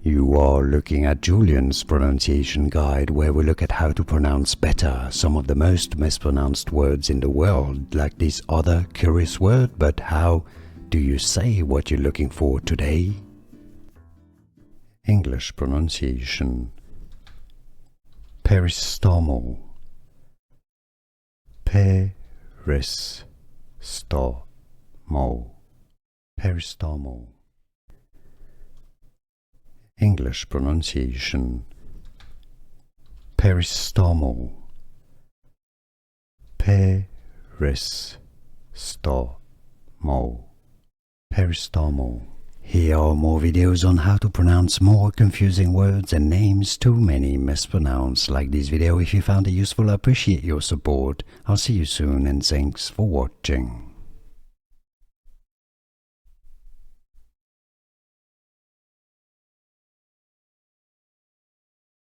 You are looking at Julian's pronunciation guide, where we look at how to pronounce better some of the most mispronounced words in the world, like this other curious word. But how do you say what you're looking for today? English pronunciation. Peristomal. Peristomal. Peristomal. English pronunciation. Peristomal. Peristomal. Peristomal. Here are more videos on how to pronounce more confusing words and names too many mispronounced. Like this video if you found it useful. I appreciate your support. I'll see you soon and thanks for watching.